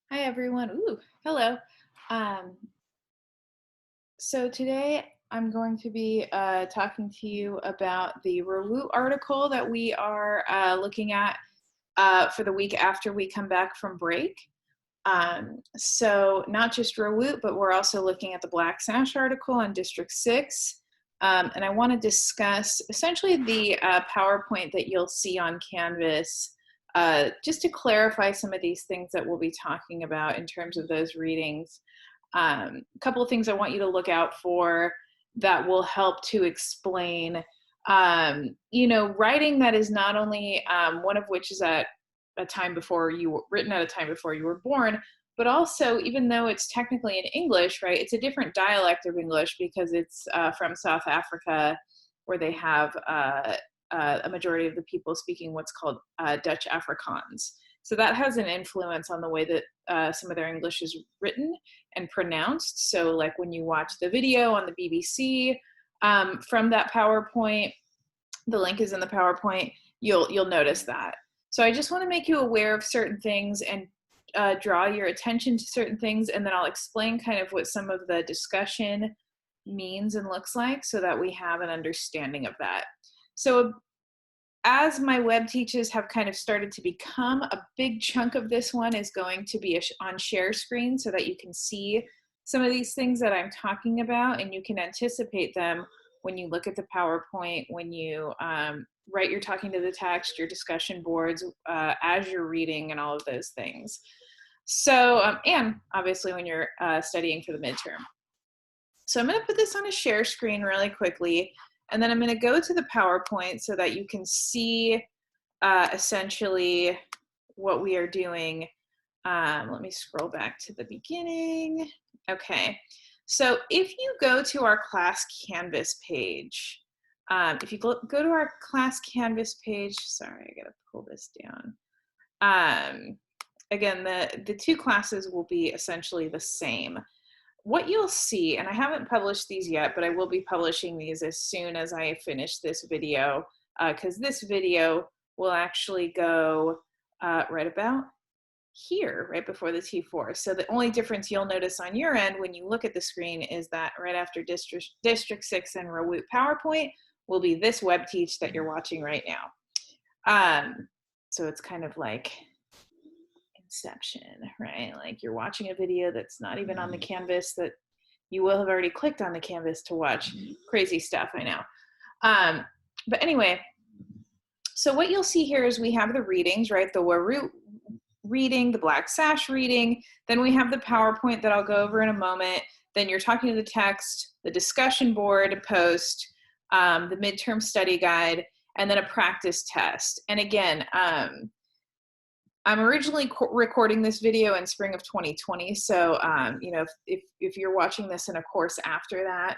Hi everyone. Ooh, hello. Um, so today I'm going to be talking to you about the Rawoot article that we are looking at for the week after we come back from break. So not just Rawoot, but we're also looking at the Black Sash article on District 6. And I want to discuss essentially the PowerPoint that you'll see on Canvas, just to clarify some of these things that we'll be talking about in terms of those readings. A couple of things I want you to look out for that will help to explain, writing that is not only one of which is at a time before you were written at a time before you were born, but also, even though it's technically in English, right, it's a different dialect of English because it's from South Africa, where they have a majority of the people speaking what's called Dutch Afrikaans. So that has an influence on the way that some of their English is written and pronounced. So like when you watch the video on the BBC from that PowerPoint, the link is in the PowerPoint, you'll notice that. So I just want to make you aware of certain things and draw your attention to certain things, and then I'll explain kind of what some of the discussion means and looks like so that we have an understanding of that. So as my web teaches have kind of started to become, a big chunk of this one is going to be on share screen so that you can see some of these things that I'm talking about, and you can anticipate them when you look at the PowerPoint, when you write your talking to the text, your discussion boards, as you're reading, and all of those things. So, and obviously when you're studying for the midterm. So I'm going to put this on a share screen really quickly, and then I'm going to go to the PowerPoint so that you can see essentially what we are doing. Let me scroll back to the beginning. Okay, so if you go to our class Canvas page, if you go to our class Canvas page, sorry, I gotta pull this down. Again, the two classes will be essentially the same. What you'll see, and I haven't published these yet, but I will be publishing these as soon as I finish this video, because this video will actually go right about here, right before the T4. So the only difference you'll notice on your end when you look at the screen is that right after District 6 and Rawoot PowerPoint will be this WebTeach that you're watching right now. So it's kind of like Inception, right? Like you're watching a video that's not even on the canvas, that you will have already clicked on the canvas to watch. Crazy stuff, I know. But anyway, so what you'll see here is we have the readings, right? The Rawoot reading, the Black Sash reading, then we have the PowerPoint that I'll go over in a moment, then you're talking to the text, the discussion board post, the midterm study guide, and then a practice test. And again, I'm originally recording this video in spring of 2020, so if you're watching this in a course after that,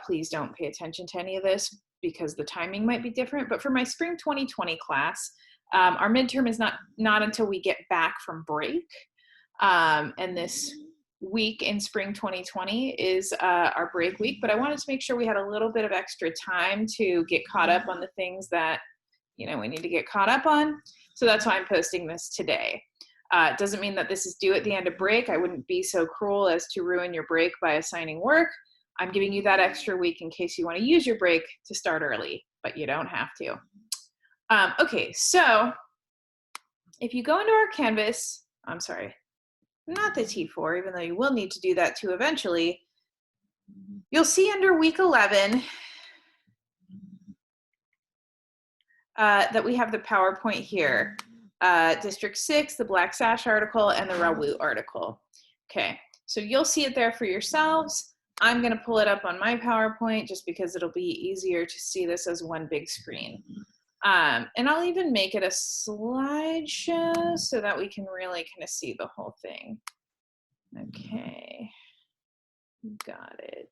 please don't pay attention to any of this because the timing might be different. But for my spring 2020 class, our midterm is not until we get back from break, and this week in spring 2020 is our break week. But I wanted to make sure we had a little bit of extra time to get caught up on the things that we need to get caught up on. So that's why I'm posting this today. It doesn't mean that this is due at the end of break. I wouldn't be so cruel as to ruin your break by assigning work. I'm giving you that extra week in case you want to use your break to start early, but you don't have to. Okay, so if you go into our Canvas, I'm sorry, not the T4, even though you will need to do that too eventually, you'll see under week 11 that we have the PowerPoint here. District 6, the Black Sash article, and the Rawoot article. Okay, so you'll see it there for yourselves. I'm going to pull it up on my PowerPoint just because it'll be easier to see this as one big screen. And I'll even make it a slideshow so that we can really kind of see the whole thing. Okay, got it.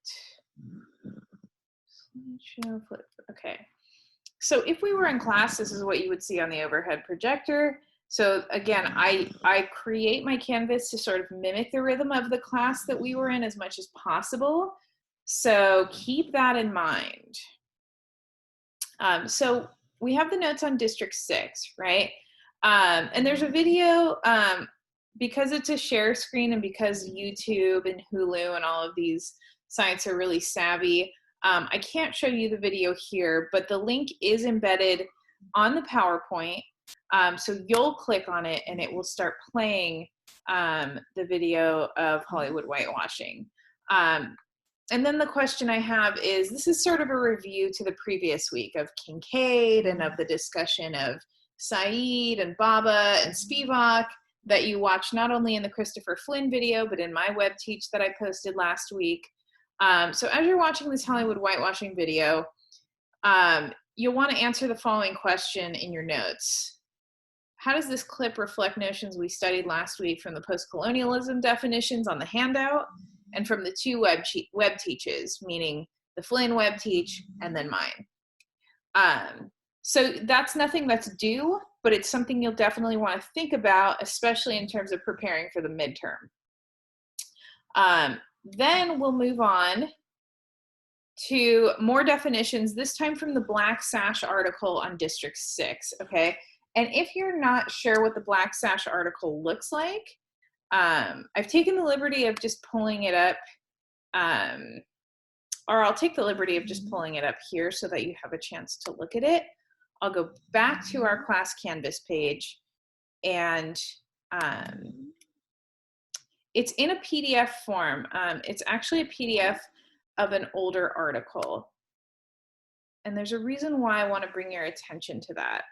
Slideshow, flip, okay. So if we were in class, this is what you would see on the overhead projector. So again, I create my Canvas to sort of mimic the rhythm of the class that we were in as much as possible. So keep that in mind. So we have the notes on District 6, right? And there's a video because it's a share screen and because YouTube and Hulu and all of these sites are really savvy, I can't show you the video here, but the link is embedded on the PowerPoint. So you'll click on it and it will start playing the video of Hollywood whitewashing. And then the question I have is, this is sort of a review to the previous week of Kincaid and of the discussion of Said and Baba and Spivak that you watched not only in the Christopher Flynn video, but in my WebTeach that I posted last week. So as you're watching this Hollywood whitewashing video, you'll want to answer the following question in your notes. How does this clip reflect notions we studied last week from the post-colonialism definitions on the handout and from the two WebTeaches, meaning the Flynn WebTeach and then mine? So that's nothing that's due, but it's something you'll definitely want to think about, especially in terms of preparing for the midterm. Then we'll move on to more definitions, this time from the Black Sash article on District 6, okay? And if you're not sure what the Black Sash article looks like, I've taken the liberty of just pulling it up, or I'll take the liberty of just pulling it up here so that you have a chance to look at it. I'll go back to our class Canvas page, and it's in a PDF form. It's actually a PDF of an older article. And there's a reason why I want to bring your attention to that.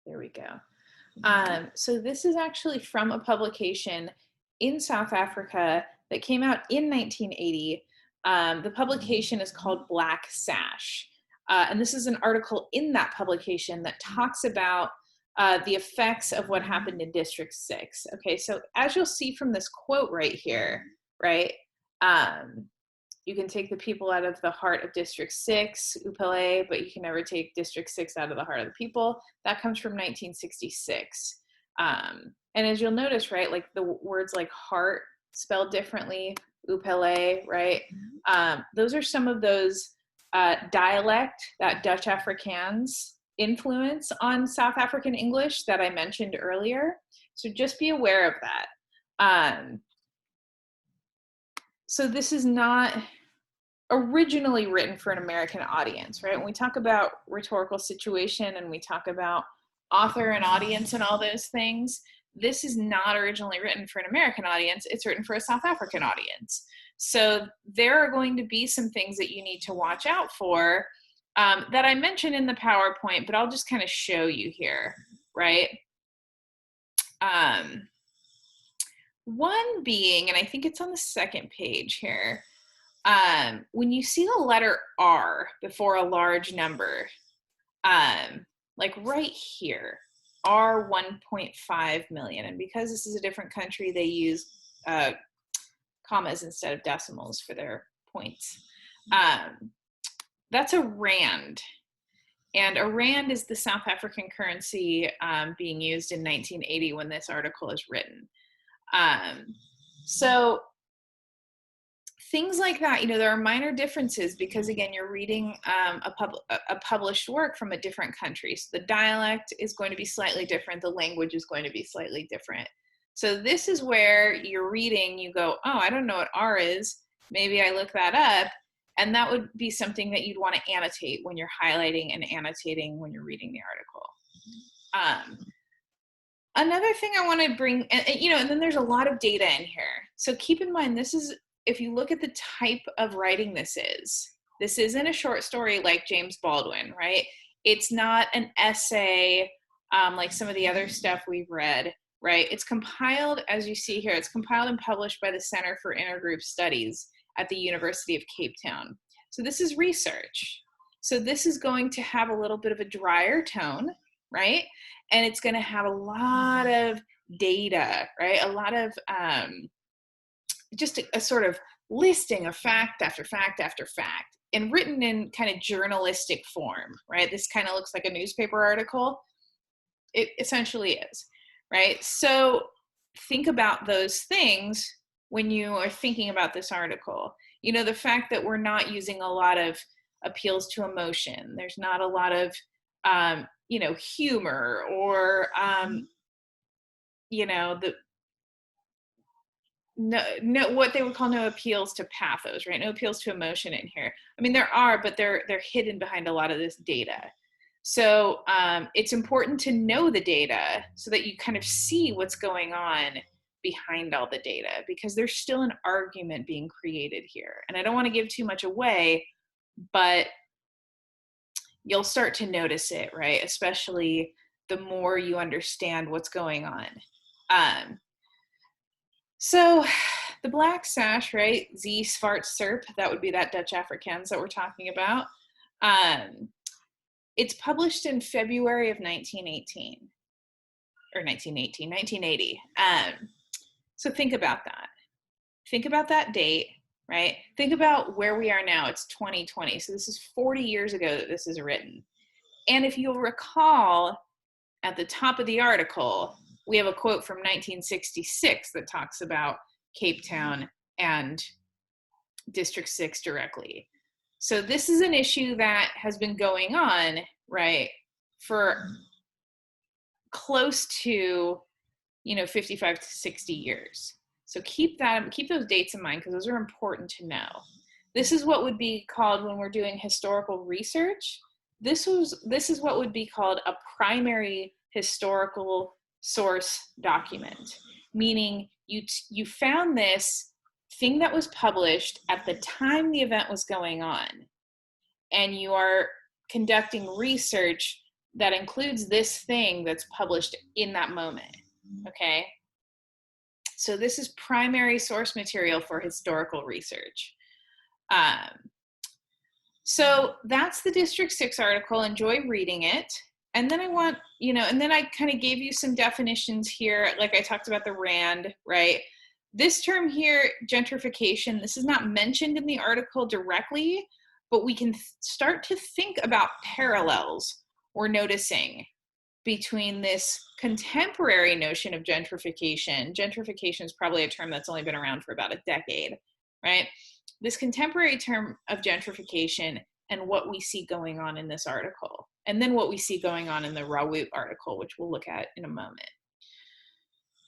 There we go. So this is actually from a publication in South Africa that came out in 1980. The publication is called Black Sash. And this is an article in that publication that talks about the effects of what happened in District 6. Okay, so as you'll see from this quote right here, right, you can take the people out of the heart of District 6, Upele, but you can never take District 6 out of the heart of the people. That comes from 1966. And as you'll notice, right, like the words like heart spelled differently, Upele, right? Those are some of those dialect, that Dutch Afrikaans influence on South African English that I mentioned earlier. So just be aware of that. So this is not originally written for an American audience, right? When we talk about rhetorical situation and we talk about author and audience and all those things, this is not originally written for an American audience. It's written for a South African audience. So there are going to be some things that you need to watch out for that I mentioned in the PowerPoint, but I'll just kind of show you here, right? One being, and I think it's on the second page here, when you see the letter R before a large number, like right here, R 1.5 million, and because this is a different country, they use commas instead of decimals for their points. That's a rand, and a rand is the South African currency being used in 1980 when this article is written. So things like that, you know, there are minor differences because, again, you're reading a published work from a different country. So the dialect is going to be slightly different. The language is going to be slightly different. So this is where you're reading, you go, oh, I don't know what R is. Maybe I look that up. And that would be something that you'd want to annotate when you're highlighting and annotating when you're reading the article. Another thing I want to bring, and then there's a lot of data in here. So keep in mind, this is, if you look at the type of writing this isn't a short story like James Baldwin, right? It's not an essay like some of the other stuff we've read, right? It's compiled, as you see here, it's compiled and published by the Center for Intergroup Studies at the University of Cape Town. So this is research. So this is going to have a little bit of a drier tone, right? And it's going to have a lot of data, right? A lot of just a sort of listing of fact after fact after fact, and written in kind of journalistic form, right? This kind of looks like a newspaper article. It essentially is, right? So think about those things when you are thinking about this article. You know, the fact that we're not using a lot of appeals to emotion. There's not a lot of, you know, humor or, you know, no, what they would call no appeals to pathos, right? No appeals to emotion in here. I mean, there are, but they're hidden behind a lot of this data. So it's important to know the data so that you kind of see what's going on behind all the data, because there's still an argument being created here. And I don't want to give too much away, but you'll start to notice it, right? Especially the more you understand what's going on. So the black sash, right? Z Svart Serp, that would be that Dutch Afrikaans that we're talking about. It's published in February of 1918, or 1980. So think about that. Think about that date, right? Think about where we are now. It's 2020. So this is 40 years ago that this is written. And if you'll recall, at the top of the article, we have a quote from 1966 that talks about Cape Town and District 6 directly. So this is an issue that has been going on, right, for close to, you know, 55 to 60 years. So keep those dates in mind, because those are important to know. This is what would be called, when we're doing historical research, this is what would be called a primary historical source document, meaning you found this thing that was published at the time the event was going on, and you are conducting research that includes this thing that's published in that moment, okay? So this is primary source material for historical research. So that's the District 6 article. Enjoy reading it. And then I want, you know, and then I kind of gave you some definitions here, like I talked about the RAND, right? This term here, gentrification, this is not mentioned in the article directly, but we can start to think about parallels we're noticing between this contemporary notion of gentrification. Gentrification is probably a term that's only been around for about a decade, right? This contemporary term of gentrification and what we see going on in this article, and then what we see going on in the Rawoot article, which we'll look at in a moment.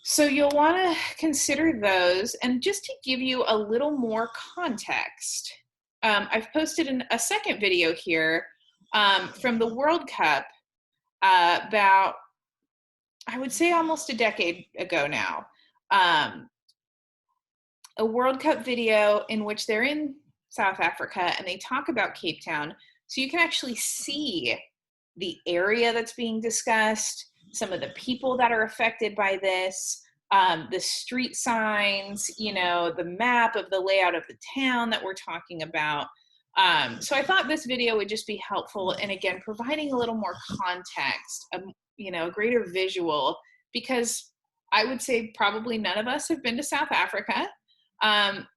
So you'll want to consider those. And just to give you a little more context, I've posted a second video here from the World Cup about, I would say almost a decade ago now. A World Cup video in which they're in South Africa and they talk about Cape Town. So you can actually see the area that's being discussed, some of the people that are affected by this, the street signs, you know, the map of the layout of the town that we're talking about. So I thought this video would just be helpful, and again, providing a little more context, you know, a greater visual, because I would say probably none of us have been to South Africa.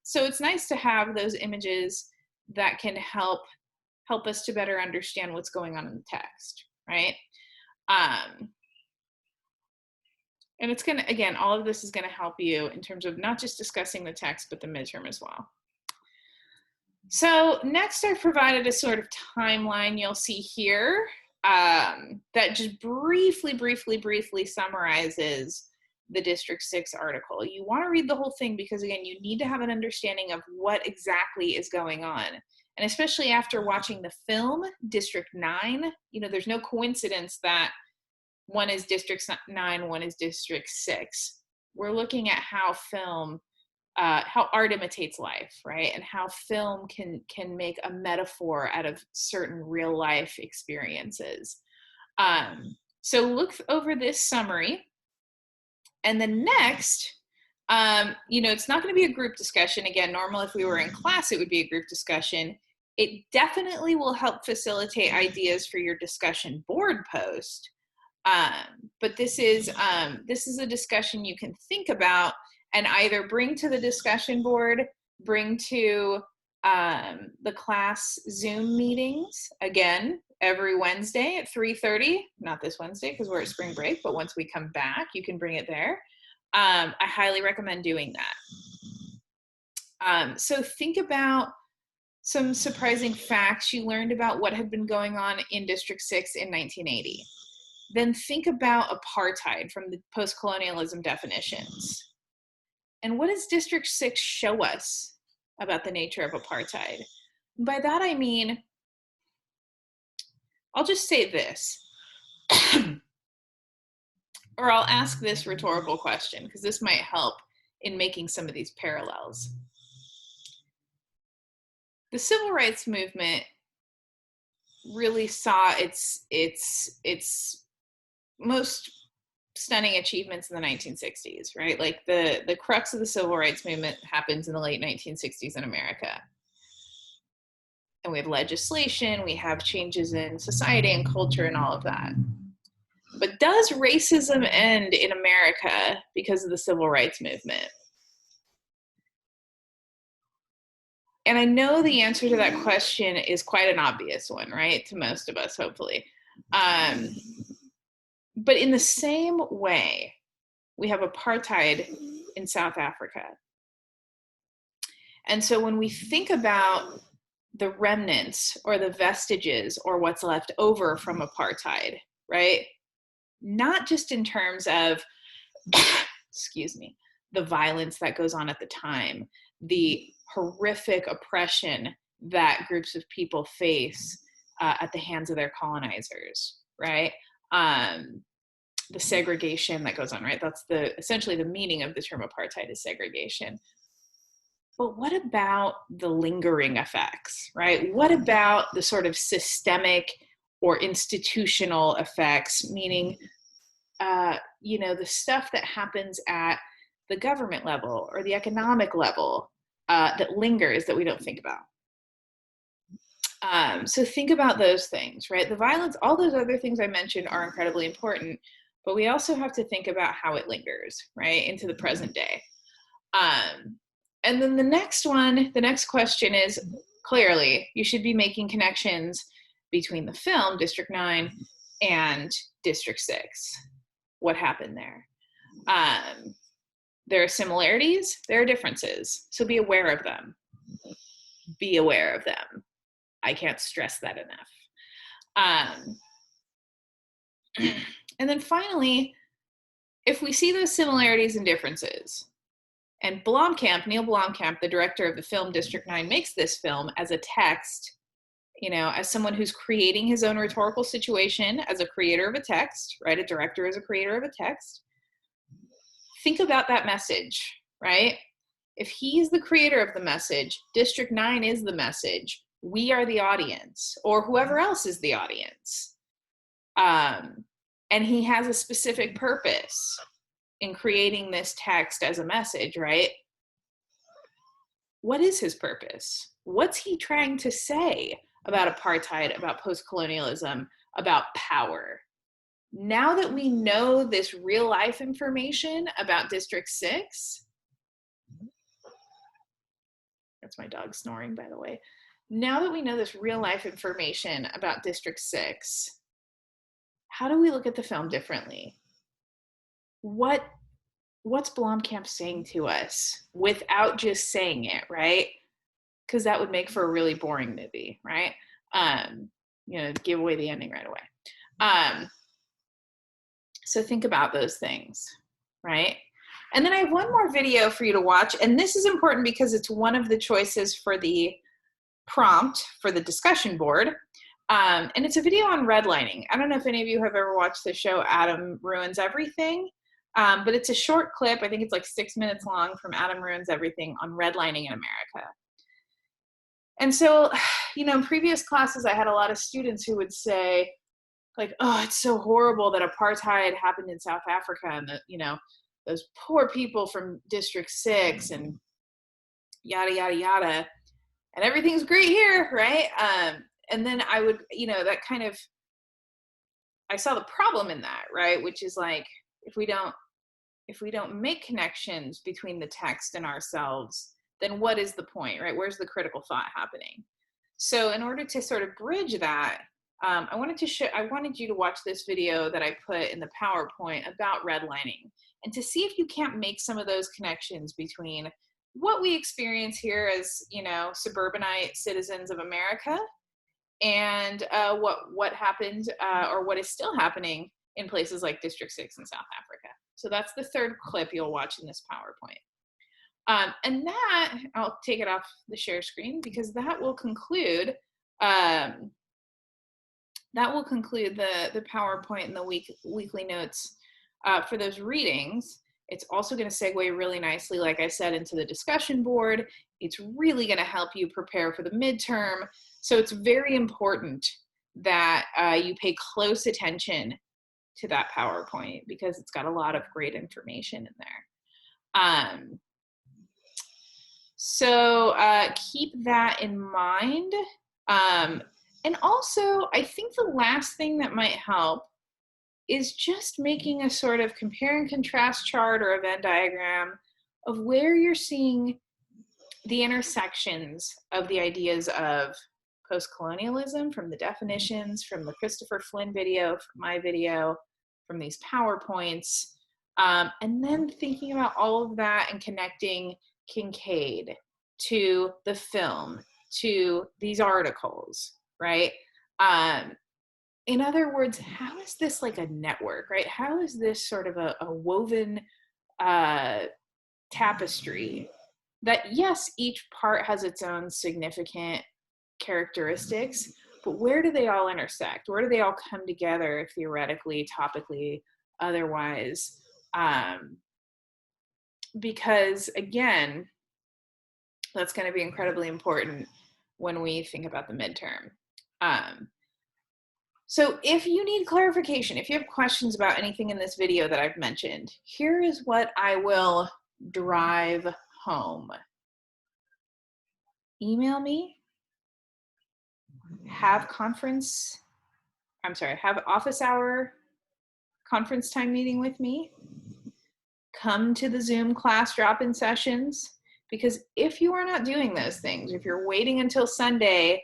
So it's nice to have those images that can help us to better understand what's going on in the text, right? And it's gonna, again, all of this is gonna help you in terms of not just discussing the text, but the midterm as well. So next I've provided a sort of timeline you'll see here that just briefly summarizes the District 6 article. You want to read the whole thing because, again, you need to have an understanding of what exactly is going on. And especially after watching the film, District 9, you know, there's no coincidence that one is District 9, one is District 6. We're looking at how art imitates life, right? And how film can make a metaphor out of certain real life experiences. So look over this summary. And then next, you know, it's not going to be a group discussion. Again, normally if we were in class, it would be a group discussion. It definitely will help facilitate ideas for your discussion board post. But this is a discussion you can think about and either bring to the discussion board, bring to the class Zoom meetings, again, every Wednesday at 3:30, not this Wednesday because we're at spring break, but once we come back, you can bring it there. I highly recommend doing that. So think about some surprising facts you learned about what had been going on in District 6 in 1980. Then think about apartheid from the post-colonialism definitions. And what does District 6 show us about the nature of apartheid? And by that I mean, I'll just say this, or I'll ask this rhetorical question, because this might help in making some of these parallels. The civil rights movement really saw its most stunning achievements in the 1960s, right? Like the crux of the civil rights movement happens in the late 1960s in America. And we have legislation, we have changes in society and culture and all of that. But does racism end in America because of the civil rights movement? And I know the answer to that question is quite an obvious one, right? To most of us, hopefully. But in the same way, we have apartheid in South Africa. And so when we think about the remnants or the vestiges or what's left over from apartheid, right? Not just in terms of, excuse me, the violence that goes on at the time, the horrific oppression that groups of people face at the hands of their colonizers, right? The segregation that goes on, right? That's essentially the meaning of the term apartheid is segregation. But what about the lingering effects, right? What about the sort of systemic or institutional effects, meaning, the stuff that happens at the government level or the economic level that lingers that we don't think about? So think about those things, right? The violence, all those other things I mentioned are incredibly important, but we also have to think about how it lingers, right, into the present day. And then the next question is, clearly, you should be making connections between the film, District 9, and District 6. What happened there? There are similarities, there are differences, so be aware of them. Be aware of them. I can't stress that enough. And then finally, if we see those similarities and differences, and Neil Blomkamp, the director of the film District 9, makes this film as a text, as someone who's creating his own rhetorical situation as a creator of a text, right? A director is a creator of a text. Think about that message, right? If he's the creator of the message, District 9 is the message, we are the audience, or whoever else is the audience. And he has a specific purpose in creating this text as a message, right? What is his purpose? What's he trying to say about apartheid, about post-colonialism, about power? Now that we know this real life information about District 6, that's my dog snoring, by the way. Now that we know this real life information about District 6, how do we look at the film differently? What's Blomkamp saying to us without just saying it, right? Because that would make for a really boring movie, right? Give away the ending right away. So think about those things, right? And then I have one more video for you to watch, and this is important because it's one of the choices for the prompt for the discussion board. And it's a video on redlining. I don't know if any of you have ever watched the show Adam Ruins Everything, but it's a short clip. I think it's like 6 minutes long from Adam Ruins Everything on redlining in America. And so, in previous classes, I had a lot of students who would say, like, oh, it's so horrible that apartheid happened in South Africa and that, those poor people from District 6 and yada, yada, yada. And everything's great here, right? And then I would, that kind of, I saw the problem in that, right? Which is like, if we don't make connections between the text and ourselves, then what is the point, right? Where's the critical thought happening? So in order to sort of bridge that, I wanted you to watch this video that I put in the PowerPoint about redlining, and to see if you can't make some of those connections between what we experience here as, you know, suburbanite citizens of America, and what happened or what is still happening in places like District 6 in South Africa. So that's the third clip you'll watch in this PowerPoint. And that, I'll take it off the share screen because that will conclude the PowerPoint and the weekly notes for those readings. It's also going to segue really nicely, like I said, into the discussion board. It's really going to help you prepare for the midterm. So it's very important that you pay close attention to that PowerPoint because it's got a lot of great information in there. So keep that in mind. And also, I think the last thing that might help is just making a sort of compare and contrast chart or a Venn diagram of where you're seeing the intersections of the ideas of post-colonialism from the definitions, from the Christopher Flynn video, from my video, from these PowerPoints, and then thinking about all of that and connecting Kincaid to the film, to these articles, right? In other words, how is this like a network, right? How is this sort of a woven tapestry that, yes, each part has its own significant characteristics, but where do they all intersect? Where do they all come together theoretically, topically, otherwise? Because again, that's going to be incredibly important when we think about the midterm. So if you need clarification, if you have questions about anything in this video that I've mentioned, here is what I will drive home. Email me, have office hour conference time meeting with me, come to the Zoom class drop-in sessions, because if you are not doing those things, if you're waiting until Sunday,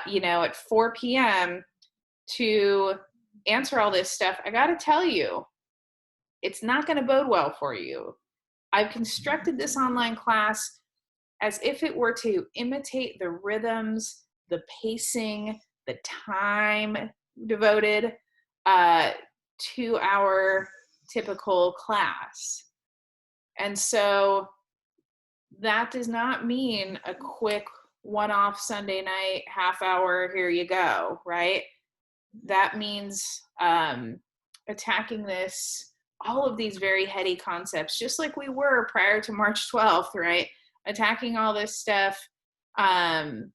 you know, at 4 p.m. to answer all this stuff, I gotta tell you, it's not gonna bode well for you. I've constructed this online class as if it were to imitate the rhythms, the pacing, the time devoted to our typical class. And so that does not mean a quick one-off Sunday night, half hour, here you go, right? That means attacking all of these very heady concepts, just like we were prior to March 12th, right? Attacking all this stuff and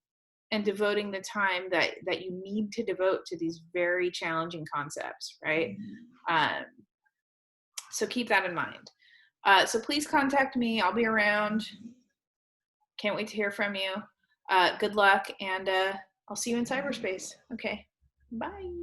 devoting the time that you need to devote to these very challenging concepts, right? So keep that in mind. So please contact me. I'll be around. Can't wait to hear from you. Good luck, and I'll see you in cyberspace. Okay, bye.